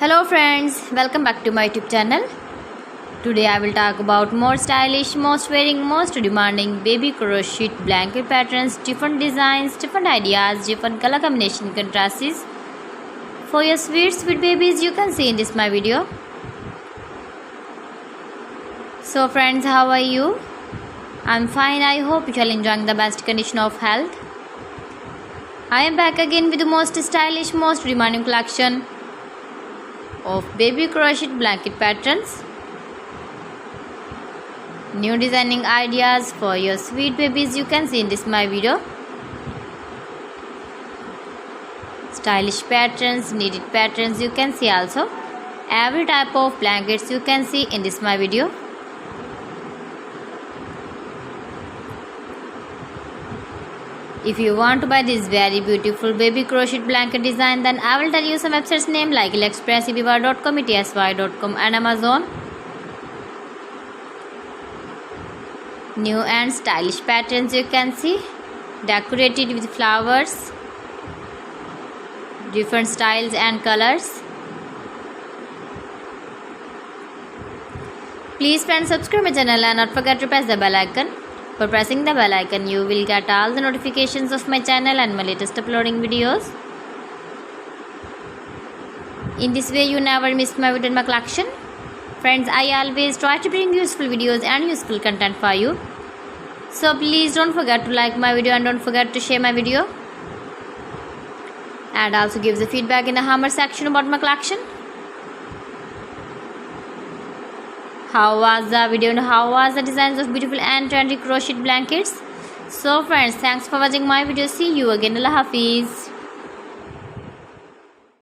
Hello friends, welcome back to my YouTube channel. Today I will talk about more stylish, most wearing, most demanding baby crochet blanket patterns, different designs, different ideas, different color combination contrasts for your sweet babies you can see in this my video. So friends, how are you? I'm fine. I hope you are enjoying the best condition of health. I am back again with the most stylish, most demanding collection of baby crochet blanket patterns. New designing ideas for your sweet babies you can see in this my video. Stylish patterns, needed patterns you can see also. Every type of blankets you can see in this my video. If you want to buy this very beautiful baby crochet blanket design, then I will tell you some websites name like AliExpress, eBay.com, ETSY.com and Amazon. New and stylish patterns you can see, decorated with flowers, different styles and colors. Please friends, subscribe my channel and not forget to press the bell icon. For pressing the bell icon, you will get all the notifications of my channel and my latest uploading videos. In this way, you never miss my video and my collection. Friends, I always try to bring useful videos and useful content for you. So please don't forget to like my video and don't forget to share my video. And also give the feedback in the comment section about my collection. How was the video and how was the designs of beautiful and trendy crochet blankets? So friends, thanks for watching my video. See you again. Allah Hafiz.